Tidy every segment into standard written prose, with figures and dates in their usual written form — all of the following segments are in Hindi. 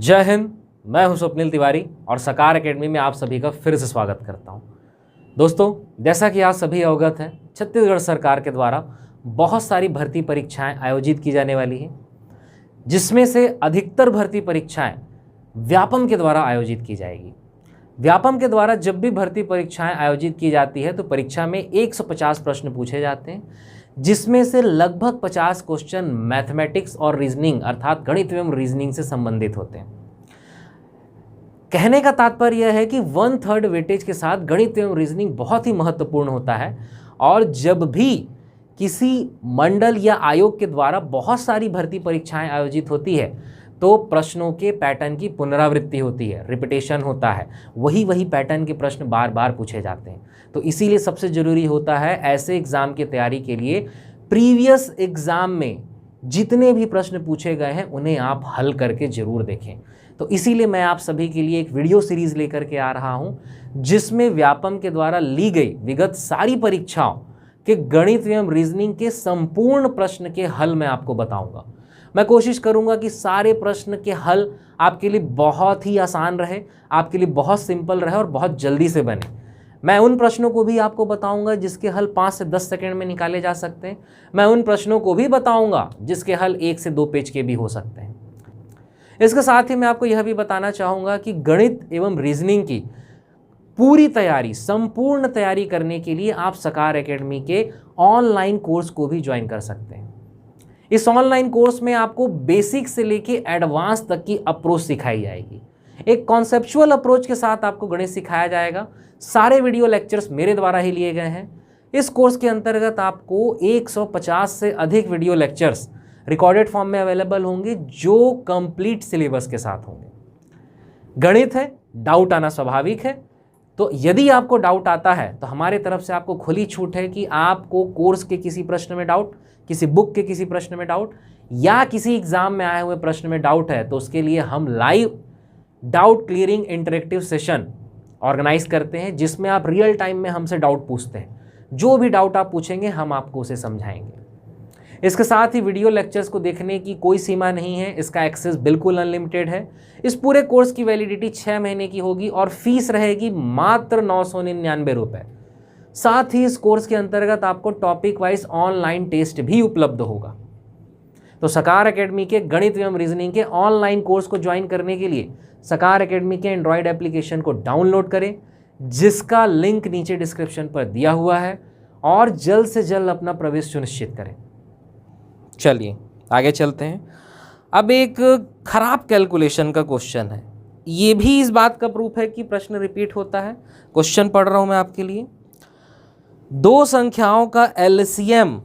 जय हिंद। मैं हूं स्वप्निल तिवारी और सकार एकेडमी में आप सभी का फिर से स्वागत करता हूं। दोस्तों, जैसा कि आप सभी अवगत हैं, छत्तीसगढ़ सरकार के द्वारा बहुत सारी भर्ती परीक्षाएं आयोजित की जाने वाली हैं, जिसमें से अधिकतर भर्ती परीक्षाएं व्यापम के द्वारा आयोजित की जाएगी। व्यापम के द्वारा जब भी भर्ती परीक्षाएं आयोजित की जाती है तो परीक्षा में 150 प्रश्न पूछे जाते हैं, जिसमें से लगभग 50 क्वेश्चन मैथमेटिक्स और रीजनिंग अर्थात गणित एवं रीजनिंग से संबंधित होते हैं। कहने का तात्पर्य यह है कि 1/3 वेटेज के साथ गणित एवं रीजनिंग बहुत ही महत्वपूर्ण होता है और जब भी किसी मंडल या आयोग के द्वारा बहुत सारी भर्ती परीक्षाएं आयोजित होती है तो प्रश्नों के पैटर्न की पुनरावृत्ति होती है, रिपीटेशन होता है, वही पैटर्न के प्रश्न बार बार पूछे जाते हैं। तो इसीलिए सबसे ज़रूरी होता है ऐसे एग्ज़ाम की तैयारी के लिए प्रीवियस एग्ज़ाम में जितने भी प्रश्न पूछे गए हैं उन्हें आप हल करके ज़रूर देखें। तो इसीलिए मैं आप सभी के लिए एक वीडियो सीरीज़ लेकर के आ रहा हूं, जिसमें व्यापम के द्वारा ली गई विगत सारी परीक्षाओं के गणित एवं रीजनिंग के संपूर्ण प्रश्न के हल मैं आपको बताऊंगा। मैं कोशिश करूंगा कि सारे प्रश्न के हल आपके लिए बहुत ही आसान रहे, आपके लिए बहुत सिंपल रहे और बहुत जल्दी से बने। मैं उन प्रश्नों को भी आपको बताऊंगा जिसके हल 5 से 10 सेकंड में निकाले जा सकते हैं। मैं उन प्रश्नों को भी बताऊंगा जिसके हल 1 से 2 पेज के भी हो सकते हैं। इसके साथ ही मैं आपको यह भी बताना चाहूँगा कि गणित एवं रीजनिंग की पूरी तैयारी, संपूर्ण तैयारी करने के लिए आप सकार एकेडमी के ऑनलाइन कोर्स को भी ज्वाइन कर सकते हैं। इस ऑनलाइन कोर्स में आपको बेसिक से लेके एडवांस तक की अप्रोच सिखाई जाएगी। एक कॉन्सेप्चुअल अप्रोच के साथ आपको गणित सिखाया जाएगा। सारे वीडियो लेक्चर्स मेरे द्वारा ही लिए गए हैं। इस कोर्स के अंतर्गत आपको 150 से अधिक वीडियो लेक्चर्स रिकॉर्डेड फॉर्म में अवेलेबल होंगे, जो कंप्लीट सिलेबस के साथ होंगे। गणित है, डाउट आना स्वाभाविक है, तो यदि आपको डाउट आता है तो हमारे तरफ से आपको खुली छूट है कि आपको कोर्स के किसी प्रश्न में डाउट, किसी बुक के किसी प्रश्न में डाउट या किसी एग्जाम में आए हुए प्रश्न में डाउट है तो उसके लिए हम live doubt clearing interactive session organise करते हैं, जिसमें आप रियल टाइम में हमसे डाउट पूछते हैं। जो भी डाउट आप पूछेंगे हम आपको उसे समझाएंगे। इसके साथ ही वीडियो लेक्चर्स को देखने की कोई सीमा नहीं है, इसका एक्सेस बिल्कुल अनलिमिटेड है। इस पूरे कोर्स की वैलिडिटी 6 महीने की होगी और फीस रहेगी मात्र 999 रुपये। साथ ही इस कोर्स के अंतर्गत आपको टॉपिक वाइज ऑनलाइन टेस्ट भी उपलब्ध होगा। तो सकार एकेडमी के गणित एवं रीजनिंग के ऑनलाइन कोर्स को ज्वाइन करने के लिए सकार एकेडमी के एंड्रॉयड एप्लीकेशन को डाउनलोड करें, जिसका लिंक नीचे डिस्क्रिप्शन पर दिया हुआ है, और जल्द से जल्द अपना प्रवेश सुनिश्चित करें। चलिए आगे चलते हैं। अब एक खराब कैलकुलेशन का क्वेश्चन है। ये भी इस बात का प्रूफ है कि प्रश्न रिपीट होता है। क्वेश्चन पढ़ रहा हूं मैं आपके लिए। दो संख्याओं का एलसीएम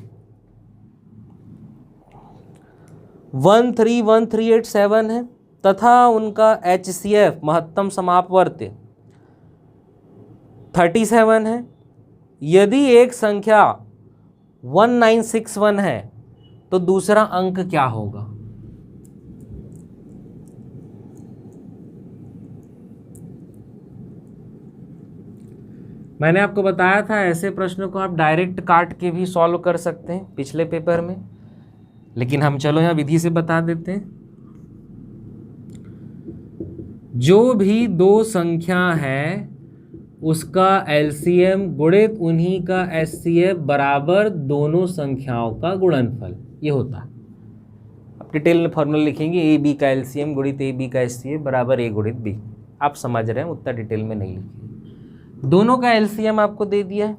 131387 है तथा उनका एचसीएफ महत्तम समापवर्ती 37 है। यदि एक संख्या 1961 है तो दूसरा अंक क्या होगा? मैंने आपको बताया था ऐसे प्रश्नों को आप डायरेक्ट काट के भी सॉल्व कर सकते हैं पिछले पेपर में, लेकिन हम चलो यहाँ विधि से बता देते हैं। जो भी दो संख्या है उसका एलसीएम गुणित उन्हीं का एचसीएफ बराबर दोनों संख्याओं का गुणनफल, ये होता है। अब डिटेल में फॉर्मूला लिखेंगे, ए बी का एलसीएम गुणित ए बी का एचसीएफ बराबर ए गुणित बी। आप समझ रहे हैं, उतना डिटेल में नहीं लिखेंगे। दोनों का एलसीएम आपको दे दिया है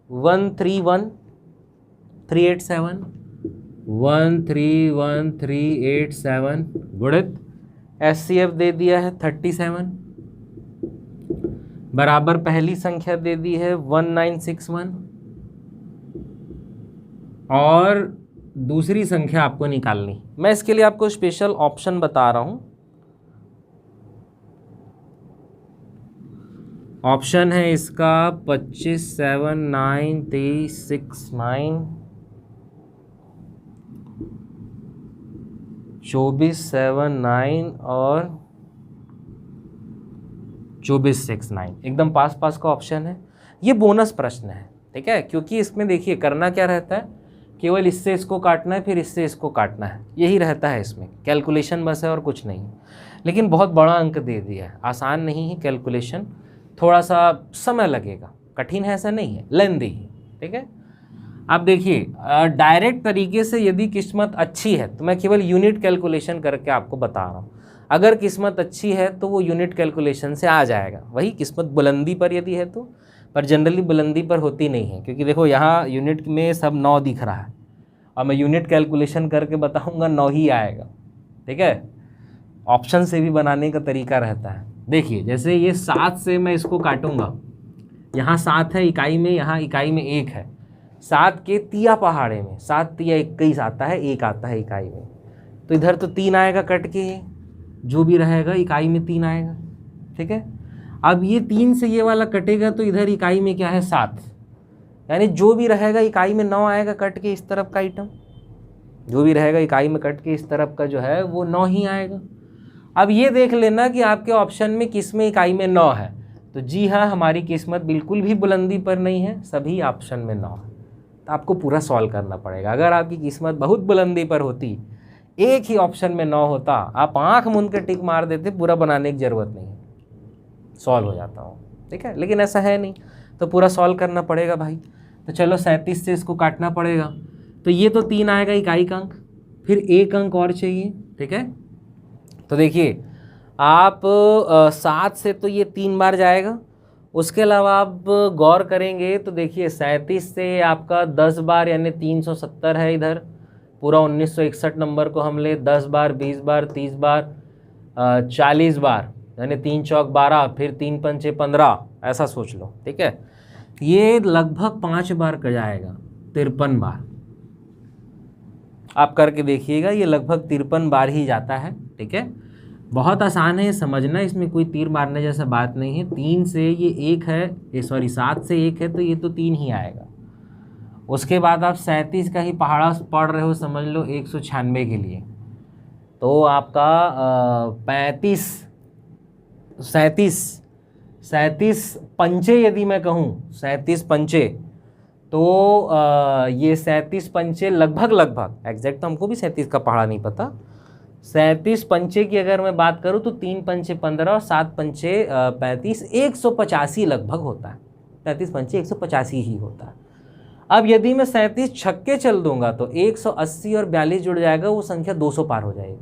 131387 131387 गुणित एचसीएफ दे दिया है 37 बराबर पहली संख्या दे दी है 1961 और दूसरी संख्या आपको निकालनी। मैं इसके लिए आपको स्पेशल ऑप्शन बता रहा हूं। ऑप्शन है इसका 25, 7, 9, 23, 6, 9, 24, 7, 9 और 24, 6, 9 एकदम पास पास का ऑप्शन है। ये बोनस प्रश्न है, ठीक है, क्योंकि इसमें देखिए करना क्या रहता है केवल इससे इसको काटना है, फिर इससे इसको काटना है, यही रहता है इसमें, कैलकुलेशन बस है और कुछ नहीं। लेकिन बहुत बड़ा अंक दे दिया है, आसान नहीं है कैलकुलेशन, थोड़ा सा समय लगेगा, कठिन है ऐसा नहीं है, लेंदी है, ठीक है। अब देखिए डायरेक्ट तरीके से यदि किस्मत अच्छी है तो मैं केवल यूनिट कैलकुलेशन करके आपको बता रहा हूँ, अगर किस्मत अच्छी है तो वो यूनिट कैलकुलेशन से आ जाएगा, वही किस्मत बुलंदी पर यदि है तो, पर जनरली बुलंदी पर होती नहीं है, क्योंकि देखो यहाँ यूनिट में सब 9 दिख रहा है और मैं यूनिट कैलकुलेशन करके बताऊँगा 9 ही आएगा, ठीक है। ऑप्शन से भी बनाने का तरीका रहता है। देखिए जैसे ये 7 से मैं इसको काटूंगा, यहाँ 7 है इकाई में, यहाँ इकाई में 1 है, 7 के तिया पहाड़े में 7 तिया 21 आता है, 1 आता है इकाई में, तो इधर तो 3 आएगा कट के, जो भी रहेगा इकाई में 3 आएगा, ठीक है। अब ये 3 से ये वाला कटेगा तो इधर इकाई में क्या है 7, यानी जो भी रहेगा इकाई में 9 आएगा कट के इस तरफ का आइटम, जो भी रहेगा इकाई में कट के इस तरफ का जो है वो 9 ही आएगा। अब ये देख लेना कि आपके ऑप्शन में किस में इकाई में 9 है, तो जी हाँ हमारी किस्मत बिल्कुल भी बुलंदी पर नहीं है, सभी ऑप्शन में 9 है, तो आपको पूरा सॉल्व करना पड़ेगा। अगर आपकी किस्मत बहुत बुलंदी पर होती, एक ही ऑप्शन में 9 होता, आप आंख मूंद के टिक मार देते, पूरा बनाने की ज़रूरत नहीं, सॉल्व हो जाता हो, ठीक है। लेकिन ऐसा है नहीं, तो पूरा सॉल्व करना पड़ेगा भाई। तो चलो 37 से इसको काटना पड़ेगा, तो ये तो 3 आएगा इकाई का अंक, फिर 1 अंक और चाहिए, ठीक है। तो देखिए आप 7 से तो ये 3 बार जाएगा, उसके अलावा आप गौर करेंगे तो देखिए 37 से आपका 10 बार यानी 370 है, इधर पूरा 1961 नंबर को हम ले 10 बार, 20 बार, 30 बार, 40 बार, यानी 3 चौक 12, फिर 3 पंचे 15, ऐसा सोच लो, ठीक है। ये लगभग 5 बार का जाएगा, 53 बार आप करके देखिएगा, ये लगभग 53 बार ही जाता है, ठीक है। बहुत आसान है समझना, इसमें कोई तीर मारने जैसा बात नहीं है। 3 से ये 1 है, ये सॉरी 7 से 1 है तो ये तो 3 ही आएगा। उसके बाद आप 37 का ही पहाड़ा पढ़ रहे हो, समझ लो 196 के लिए, तो आपका 37 पंचे यदि मैं कहूँ 37 पंचे, तो ये 37 पंचे लगभग एग्जैक्ट तो हमको भी 37 का पहाड़ा नहीं पता, 37 पंचे की अगर मैं बात करूँ तो 3 पंचे 15 और 7 पंचे 35, 185 लगभग होता है, 37 पंचे 185 ही होता है। अब यदि मैं 37 छक्के चल दूंगा तो 180 और 42 जुड़ जाएगा, वो संख्या 200 पार हो जाएगी,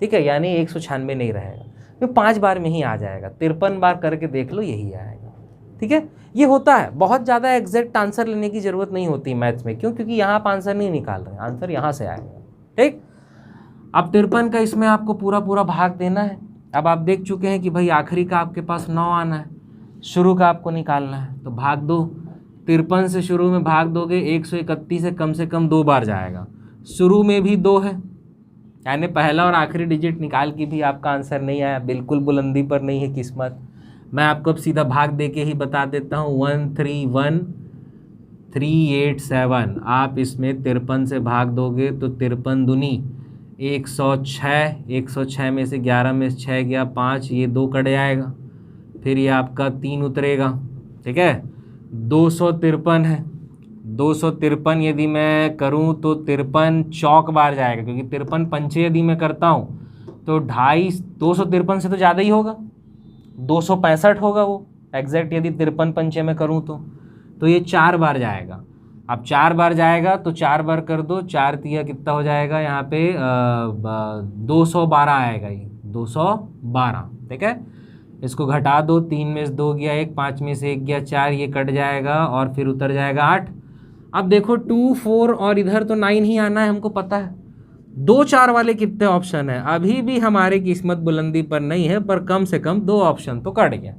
ठीक है, यानी 196 नहीं रहेगा, तो 5 बार में ही आ जाएगा। 53 बार करके देख लो, यही आएगा, ठीक है। ये होता है, बहुत ज़्यादा एग्जैक्ट आंसर लेने की ज़रूरत नहीं होती मैथ्स में, क्यों, क्योंकि यहाँ आप आंसर नहीं निकाल रहे, आंसर यहाँ से आएगा, ठीक। अब 53 का इसमें आपको पूरा भाग देना है। अब आप देख चुके हैं कि भाई आखिरी का आपके पास 9 आना है, शुरू का आपको निकालना है, तो भाग दो। 53 से शुरू में भाग दोगे, 131 से कम 2 बार जाएगा, शुरू में भी 2 है, यानी पहला और आखिरी डिजिट निकाल के भी आपका आंसर नहीं आया, बिल्कुल बुलंदी पर नहीं है किस्मत। मैं आपको अब सीधा भाग दे के ही बता देता हूँ, 131387, आप इसमें 53 से भाग दोगे तो 53 दूनी 106, 106 में से 11 में 6 गया 5, ये 2 कट जाएगा, फिर ये आपका 3 उतरेगा, ठीक है। 253 है, 253 यदि मैं करूं तो 53 चौक बार जाएगा, क्योंकि 53 पंचे यदि मैं करता हूं तो 253 से तो ज़्यादा ही होगा, 265 होगा वो एग्जैक्ट, यदि 53 पंचे में करूं तो ये 4 बार जाएगा। अब 4 बार जाएगा तो 4 बार कर दो, 4 तिया कितना हो जाएगा यहाँ पे 212 आएगा, ये 212, ठीक है। इसको घटा दो, 3 में से 2 गया 1, 5 में से 1 गया 4, ये कट जाएगा और फिर उतर जाएगा 8। अब देखो 2, 4 और इधर तो 9 ही आना है, हमको पता है। 2, 4 वाले कितने ऑप्शन है, अभी भी हमारी किस्मत बुलंदी पर नहीं है, पर कम से कम 2 ऑप्शन तो कट गया।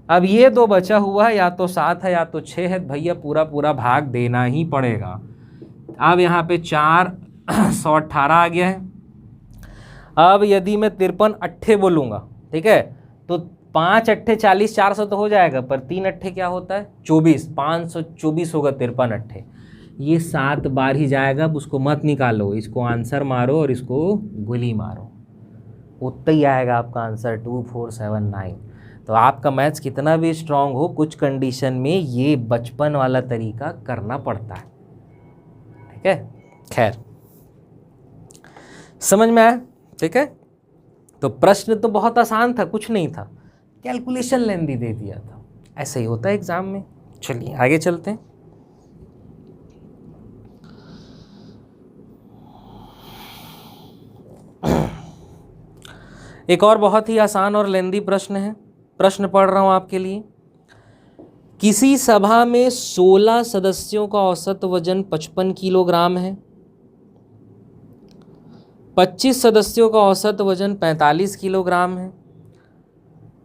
अब ये 2 बचा हुआ है, या तो 7 है या तो 6 है, भैया पूरा भाग देना ही पड़ेगा। अब यहाँ पे 4 118 आ गया है। अब यदि मैं 53 अट्ठे बोलूँगा, ठीक है, तो 5 अट्ठे 40, 400 तो हो जाएगा, पर 3 अट्ठे क्या होता है 24, 524 होगा 53 अट्ठे, ये 7 बार ही जाएगा। अब उसको मत निकालो, इसको आंसर मारो और इसको गोली मारो, उतना ही आएगा आपका आंसर 2479। तो आपका मैथ्स कितना भी स्ट्रांग हो, कुछ कंडीशन में ये बचपन वाला तरीका करना पड़ता है, ठीक है, खैर समझ में आया, ठीक है। तो प्रश्न तो बहुत आसान था, कुछ नहीं था, कैलकुलेशन लेंदी दे दिया था, ऐसे ही होता है एग्जाम में। चलिए आगे चलते हैं। एक और बहुत ही आसान और लेंदी प्रश्न है, प्रश्न पढ़ रहा हूं आपके लिए। किसी सभा में 16 सदस्यों का औसत वजन 55 किलोग्राम है, 25 सदस्यों का औसत वजन 45 किलोग्राम है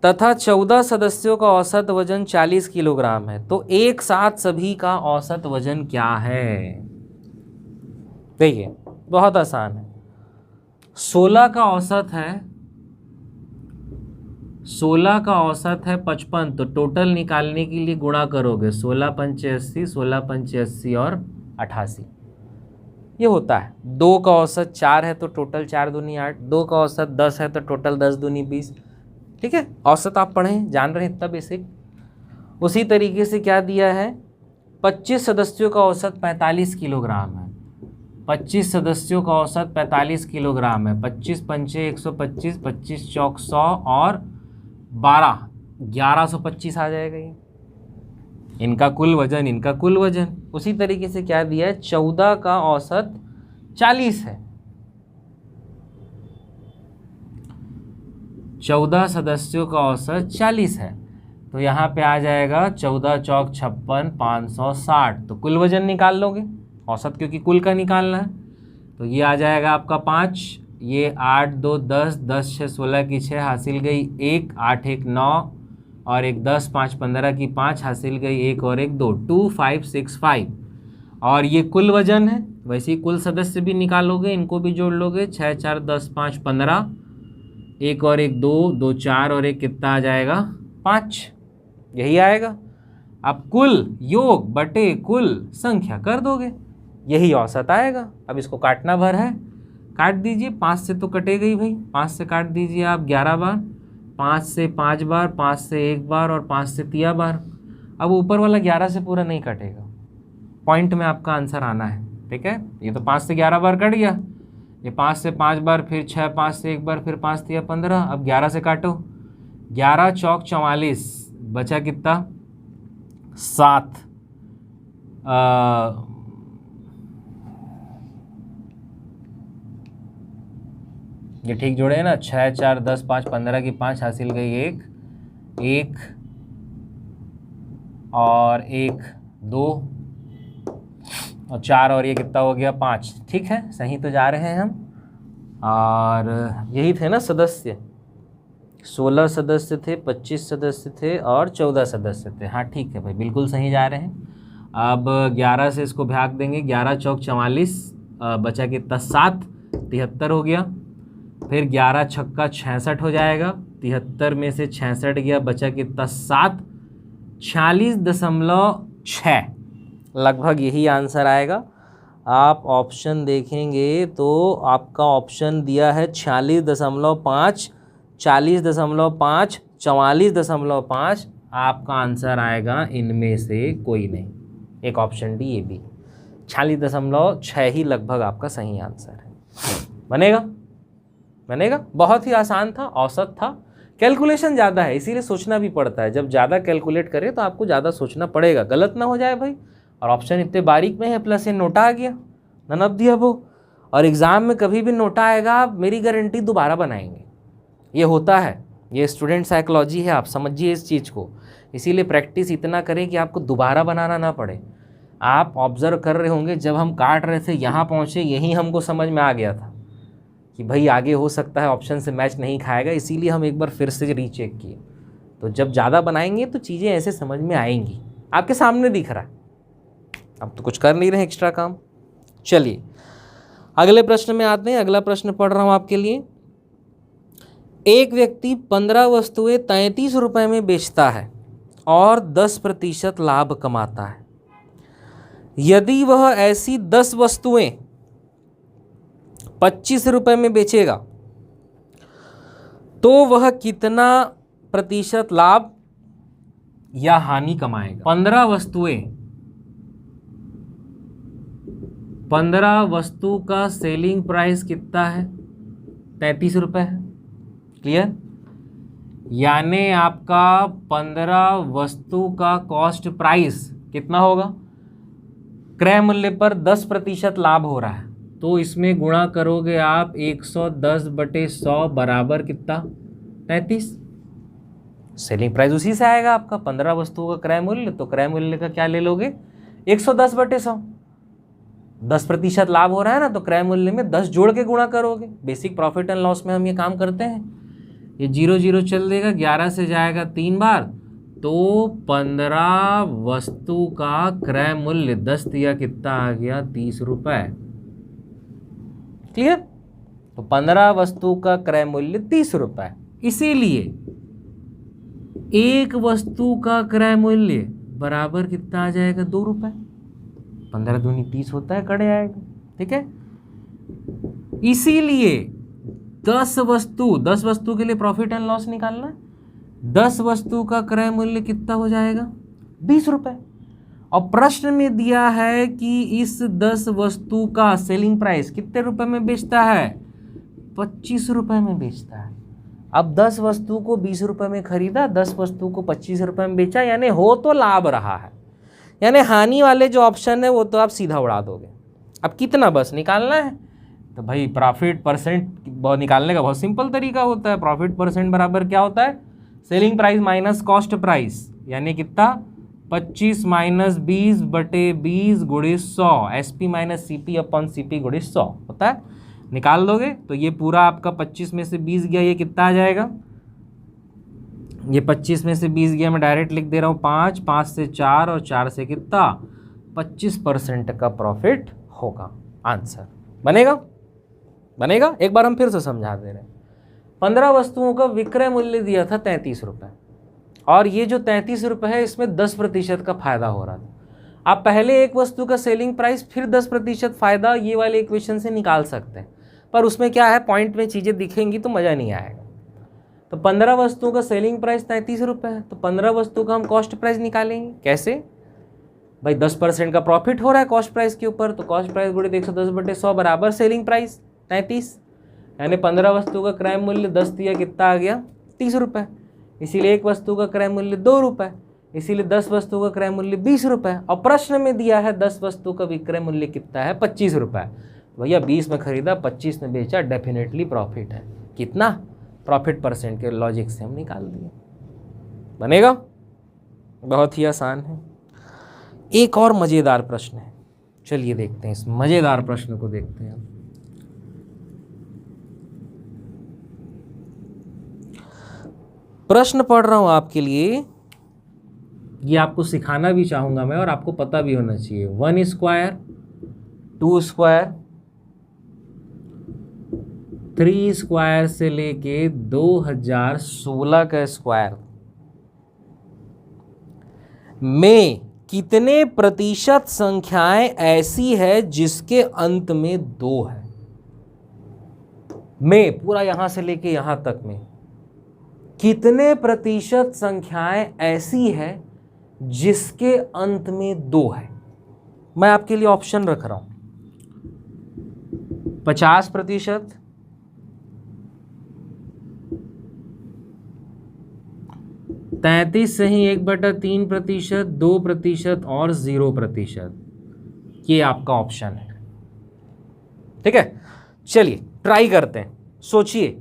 तथा 14 सदस्यों का औसत वजन 40 किलोग्राम है, तो एक साथ सभी का औसत वजन क्या है? देखिए बहुत आसान है। 16 का औसत है, 16 का औसत है 55, तो टोटल निकालने के लिए गुणा करोगे 16 पंचे 80, 16 पंचे 80 और 88, ये होता है। 2 का औसत 4 है तो टोटल 4 दूनी 8, 2 का औसत 10 है तो टोटल 10 दूनी 20, ठीक है। औसत आप पढ़ें, जान रहे हैं इतना बेसिक। उसी तरीके से क्या दिया है, 25 सदस्यों का औसत 45 किलोग्राम है, 25 सदस्यों का औसत 45 किलोग्राम है, 25 पंचे 125, 25 चौक 100 और 12 1125 आ जाएगा ये इनका कुल वजन, इनका कुल वजन। उसी तरीके से क्या दिया है, 14 का औसत 40 है, 14 सदस्यों का औसत 40 है, तो यहाँ पे आ जाएगा 14 चौक 56, 560, तो कुल वजन निकाल लोगे, औसत क्योंकि कुल का निकालना है, तो ये आ जाएगा आपका 5, ये 8 2 10, 10 6 16 की 6 हासिल गई 1, 8 1 9 और एक 10, 5 15 की 5 हासिल गई 1 और 1 2, 2565, और ये कुल वजन है। वैसे ही कुल सदस्य भी निकालोगे, इनको भी जोड़ लोगे, 6 4 10 5 15, 1 और 1 2, 2 4 और 1 कितना आ जाएगा 5, यही आएगा। अब कुल योग बटे कुल संख्या कर दोगे, यही औसत आएगा। अब इसको काटना भर है, काट दीजिए, 5 से तो कटेगा ही भाई, 5 से काट दीजिए आप 11 बार, 5 से 5 बार, 5 से 1 बार और 5 से 3 बार। अब ऊपर वाला 11 से पूरा नहीं कटेगा, पॉइंट में आपका आंसर आना है, ठीक है। ये तो 5 से 11 बार कट गया, ये 5 से 5 बार, फिर 6, 5 से 1 बार, फिर 5 3 15, अब 11 से काटो, 11 चौक 44, बचा कितना 7, ये ठीक जोड़े हैं ना, 6 4 10 5 15 की 5 हासिल गई 1 और 1 2 और 4 और ये कितना हो गया 5, ठीक है, सही तो जा रहे हैं हम। और यही थे ना सदस्य, 16 सदस्य थे, 25 सदस्य थे और 14 सदस्य थे, हाँ ठीक है भाई, बिल्कुल सही जा रहे हैं। अब 11 से इसको भाग देंगे, 11 चौक 44, बचा कितना 7, 73 हो गया, फिर 11 छक्का 66 हो जाएगा, 73 में से 66 गया, बचा कितना 7, 46.6, लगभग यही आंसर आएगा। आप ऑप्शन देखेंगे तो आपका ऑप्शन दिया है 46.5, 40.5, 44.5, आपका आंसर आएगा इनमें से कोई नहीं, एक ऑप्शन डी ये भी, 46.6 ही लगभग आपका सही आंसर है। बनेगा बनेगा, बहुत ही आसान था, औसत था, कैलकुलेशन ज़्यादा है इसीलिए सोचना भी पड़ता है, जब ज़्यादा कैलकुलेट करें तो आपको ज़्यादा सोचना पड़ेगा, गलत ना हो जाए भाई। और ऑप्शन इतने बारीक में है, प्लस ये नोटा आ गया, नन ऑफ दी अबव। और एग्ज़ाम में कभी भी नोटा आएगा, आप मेरी गारंटी दोबारा बनाएंगे, ये होता है, ये स्टूडेंट साइकोलॉजी है, आप समझिए इस चीज़ को। इसीलिए प्रैक्टिस इतना करें कि आपको दोबारा बनाना ना पड़े। आप ऑब्ज़र्व कर रहे होंगे, जब हम काट रहे थे यहाँ पहुँचे, यही हमको समझ में आ गया था कि भाई आगे हो सकता है ऑप्शन से मैच नहीं खाएगा, इसीलिए हम एक बार फिर से रीचेक किए। तो जब ज़्यादा बनाएंगे तो चीज़ें ऐसे समझ में आएंगी, आपके सामने दिख रहा है, अब तो कुछ कर नहीं रहे एक्स्ट्रा काम। चलिए अगले प्रश्न में आते हैं, अगला प्रश्न पढ़ रहा हूँ आपके लिए। एक व्यक्ति 15 वस्तुएं 33 रुपये में बेचता है और 10% लाभ कमाता है। यदि वह ऐसी 10 वस्तुएं 25 रुपये में बेचेगा तो वह कितना प्रतिशत लाभ या हानि कमाएगा? 15 वस्तुएं 15 वस्तु का सेलिंग प्राइस कितना है? 33 रुपये है। क्लियर? यानी आपका 15 वस्तु का कॉस्ट प्राइस कितना होगा? क्रय मूल्य पर 10% लाभ हो रहा है, तो इसमें गुणा करोगे आप 110/100 बराबर कितना? 33। सेलिंग प्राइस उसी से आएगा आपका, 15 वस्तुओं का क्रय मूल्य, तो क्रय मूल्य का क्या ले लोगे? 110/100। 10% लाभ हो रहा है ना, तो क्रय मूल्य में 10 जोड़ के गुणा करोगे। बेसिक प्रॉफिट एंड लॉस में हम ये काम करते हैं। ये 0 0 चल देगा, 11 से जाएगा 3 बार, तो 15 वस्तु का क्रय मूल्य 10 दिया कितना आ गया? 30 रुपये। क्लियर? तो 15 वस्तु का क्रय मूल्य 30 रुपये। इसीलिए एक वस्तु का क्रय मूल्य बराबर कितना आ जाएगा? 2 रुपये। 15 दूनी 30 होता है, कड़े आएगा। ठीक है? इसीलिए 10 वस्तु के लिए प्रॉफिट एंड लॉस निकालना है। 10 वस्तु का क्रय मूल्य कितना हो जाएगा? 20 रुपये। और प्रश्न में दिया है कि इस 10 वस्तु का सेलिंग प्राइस कितने रुपए में बेचता है? 25 रुपये में बेचता है। अब 10 वस्तु को 20 रुपये में खरीदा, 10 वस्तु को 25 रुपये में बेचा, यानी हो तो लाभ रहा है। यानी हानि वाले जो ऑप्शन है वो तो आप सीधा उड़ा दोगे। अब कितना बस निकालना है? तो भाई प्रॉफिट परसेंट निकालने का बहुत सिंपल तरीका होता है। प्रॉफिट परसेंट बराबर क्या होता है? Selling price minus cost price, यानी कितना? 25 माइनस 20/20 गुणे 100, SP minus CP upon CP गुणे 100 होता है। निकाल दोगे तो ये पूरा आपका 25 में से 20 गया, ये कितना आ जाएगा? ये 25 में से 20 गया, मैं डायरेक्ट लिख दे रहा हूँ 5, 5 से 4 और 4 से कितना? 25% का प्रॉफिट होगा। आंसर बनेगा? बनेगा? एक बार हम फिर से समझा दे रहे हैं। 15 वस्तुओं का विक्रय मूल्य दिया था 33 रुपये, और ये जो 33 रुपये है इसमें 10% का फायदा हो रहा था। आप पहले एक वस्तु का सेलिंग प्राइस फिर 10% फायदा ये वाले इक्वेशन से निकाल सकते हैं, पर उसमें क्या है, पॉइंट में चीज़ें दिखेंगी तो मज़ा नहीं आएगा। तो 15 वस्तुओं का सेलिंग प्राइस 33 रुपये है, तो 15 वस्तु का हम कॉस्ट प्राइस निकालेंगे। कैसे भाई? 10% का प्रॉफिट हो रहा है कॉस्ट प्राइस के ऊपर, तो कॉस्ट प्राइस गुणे 110/100 बराबर सेलिंग प्राइस 33, यानी 15 वस्तु का क्रय मूल्य 10 दिया, कितना आ गया? 30 रुपये। इसीलिए एक वस्तु का क्रय मूल्य 2 रुपये, इसीलिए 10 वस्तु का क्रय मूल्य 20 रुपये। और प्रश्न में दिया है 10 वस्तु का विक्रय मूल्य कितना है? 25 रुपये। भैया 20 में खरीदा, 25 में बेचा, डेफिनेटली प्रॉफिट है। कितना? प्रॉफिट परसेंट के लॉजिक से हम निकाल दिए। बनेगा? बहुत ही आसान है। एक और मज़ेदार प्रश्न है, चलिए देखते हैं। इस मज़ेदार प्रश्न को देखते हैं। प्रश्न पढ़ रहा हूं आपके लिए, ये आपको सिखाना भी चाहूंगा मैं और आपको पता भी होना चाहिए। 1 स्क्वायर, 2 स्क्वायर, 3 स्क्वायर से लेके 2016 का स्क्वायर में कितने प्रतिशत संख्याएं ऐसी है जिसके अंत में 2 है? में पूरा यहां से लेके यहां तक में कितने प्रतिशत संख्याएं ऐसी है जिसके अंत में 2 है? मैं आपके लिए ऑप्शन रख रहा हूं। 50%, 33 से ही 1/3%, 2% और 0%। ये आपका ऑप्शन है। ठीक है, चलिए ट्राई करते हैं। सोचिए,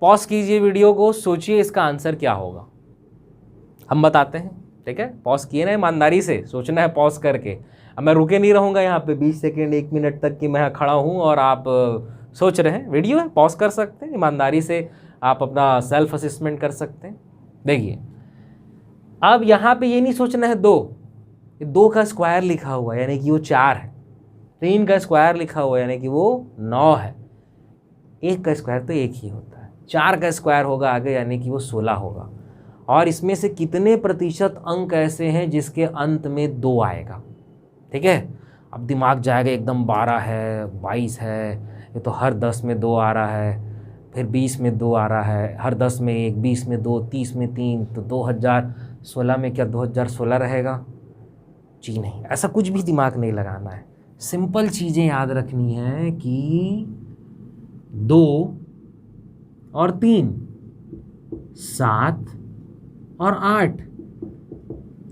पॉज कीजिए वीडियो को, सोचिए इसका आंसर क्या होगा, हम बताते हैं। ठीक है, पॉज किए ना, ईमानदारी से सोचना है पॉज करके। अब मैं रुके नहीं रहूँगा यहाँ पे 20 सेकेंड 1 मिनट तक कि मैं खड़ा हूँ और आप सोच रहे हैं। वीडियो है, पॉज कर सकते हैं, ईमानदारी से आप अपना सेल्फ असेसमेंट कर सकते हैं। देखिए, अब यहाँ पे ये नहीं सोचना है 2 का स्क्वायर लिखा हुआ है यानी कि वो 4 है, 3 का स्क्वायर लिखा हुआ है यानी कि वो 9 है, 1 का स्क्वायर तो 1 ही होता है, 4 का स्क्वायर होगा आगे यानी कि वो 16 होगा। और इसमें से कितने प्रतिशत अंक ऐसे हैं जिसके अंत में 2 आएगा? ठीक है, अब दिमाग जाएगा एकदम 12 है, 22 है, ये तो हर 10 में 2 आ रहा है, फिर 20 में 2 आ रहा है, हर 10 में 1, 20 में 2, 30 में 3, तो 2016 में क्या 2016 रहेगा? जी नहीं, ऐसा कुछ भी दिमाग नहीं लगाना है। सिंपल चीज़ें याद रखनी है कि 2 और 3, 7 और 8,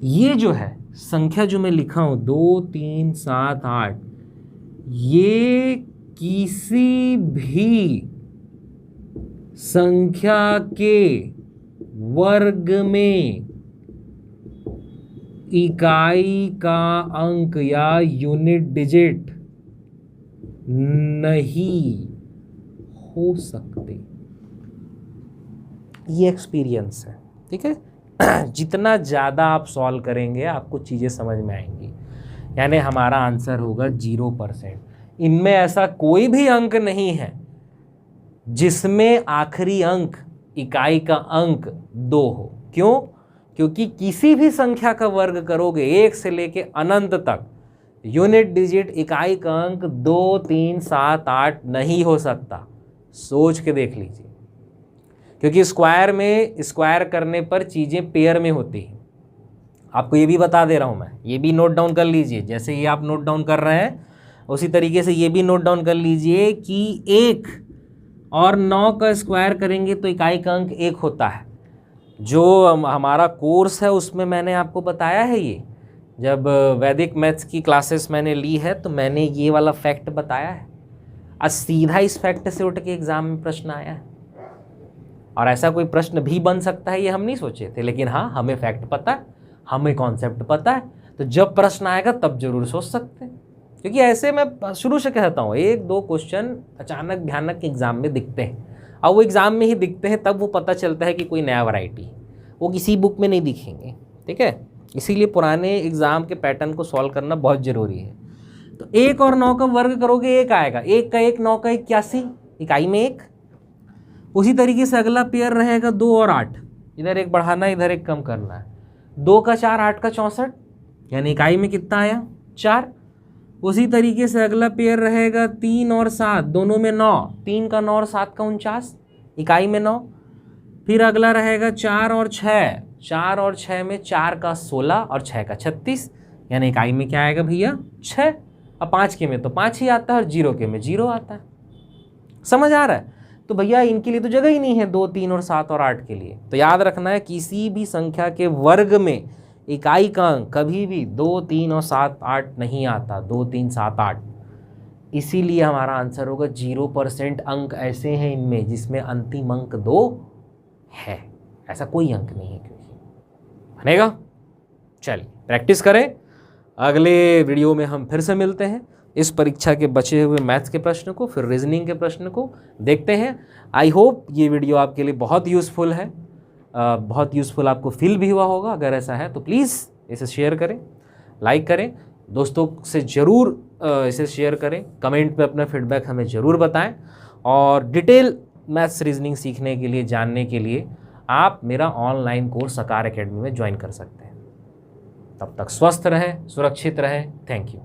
ये जो है संख्या जो मैं लिखा हूं 2, 3, 7, 8, ये किसी भी संख्या के वर्ग में इकाई का अंक या यूनिट डिजिट नहीं हो सकते। ये एक्सपीरियंस है, ठीक है। जितना ज़्यादा आप सॉल्व करेंगे आपको चीज़ें समझ में आएंगी। यानी हमारा आंसर होगा 0%। इनमें ऐसा कोई भी अंक नहीं है जिसमें आखिरी अंक इकाई का अंक 2 हो। क्यों? क्योंकि किसी भी संख्या का वर्ग करोगे 1 से लेके अनंत तक, यूनिट डिजिट इकाई का अंक 2, 3, 7, 8 नहीं हो सकता। सोच के देख लीजिए, क्योंकि स्क्वायर में स्क्वायर करने पर चीज़ें पेयर में होती हैं। आपको ये भी बता दे रहा हूँ मैं, ये भी नोट डाउन कर लीजिए। जैसे ये आप नोट डाउन कर रहे हैं उसी तरीके से ये भी नोट डाउन कर लीजिए कि 1 और 9 का स्क्वायर करेंगे तो इकाई का अंक 1 होता है। जो हमारा कोर्स है उसमें मैंने आपको बताया है, ये जब वैदिक मैथ्स की क्लासेस मैंने ली है तो मैंने ये वाला फैक्ट बताया है। आज सीधा इस फैक्ट से उठ के एग्ज़ाम में प्रश्न आया है, और ऐसा कोई प्रश्न भी बन सकता है ये हम नहीं सोचे थे। लेकिन हाँ, हमें फैक्ट पता है, हमें कॉन्सेप्ट पता है, तो जब प्रश्न आएगा तब जरूर सोच सकते हैं। क्योंकि ऐसे मैं शुरू से कहता हूँ 1-2 क्वेश्चन अचानक भयानक एग्ज़ाम में दिखते हैं, और वो एग्ज़ाम में ही दिखते हैं तब वो पता चलता है कि कोई नया वैरायटी, वो किसी बुक में नहीं दिखेंगे, ठीक है। इसीलिए पुराने एग्ज़ाम के पैटर्न को सॉल्व करना बहुत ज़रूरी है। तो 1 और 9 का वर्ग करोगे 1 आएगा, 1 का 1, 9 का 81, इकाई में 1। उसी तरीके से अगला पेयर रहेगा 2 और 8, इधर 1 बढ़ाना इधर 1 कम करना है। 2 का 4, 8 का 64, यानी इकाई में कितना आया? 4। उसी तरीके से अगला पेयर रहेगा 3 और 7, दोनों में 9, 3 का 9 और 7 का 49, इकाई में 9। फिर अगला रहेगा 4 और 6, 4 और 6 में 4 का 16 और 6 का 36, यानी इकाई में क्या आएगा भैया? 6। अब 5 के में तो 5 ही आता है और 0 के में 0 आता है। समझ आ रहा है? तो भैया इनके लिए तो जगह ही नहीं है 2, 3 और 7 और 8 के लिए। तो याद रखना है किसी भी संख्या के वर्ग में इकाई का अंक कभी भी 2, 3 और 7, 8 नहीं आता। 2, 3, 7, 8। इसीलिए हमारा आंसर होगा 0% अंक ऐसे हैं इनमें जिसमें अंतिम अंक 2 है। ऐसा कोई अंक नहीं है क्योंकि बनेगा। चलिए प्रैक्टिस करें, अगले वीडियो में हम फिर से मिलते हैं। इस परीक्षा के बचे हुए मैथ्स के प्रश्न को, फिर रीजनिंग के प्रश्न को देखते हैं। आई होप ये वीडियो आपके लिए बहुत यूज़फुल है, बहुत यूज़फुल आपको फील भी हुआ होगा। अगर ऐसा है तो प्लीज़ इसे शेयर करें, लाइक करें, दोस्तों से ज़रूर इसे शेयर करें। कमेंट में अपना फीडबैक हमें ज़रूर बताएं, और डिटेल मैथ्स रीजनिंग सीखने के लिए, जानने के लिए आप मेरा ऑनलाइन कोर्स सकार एकेडमी में ज्वाइन कर सकते हैं। तब तक स्वस्थ रहें, सुरक्षित रहें। Thank you.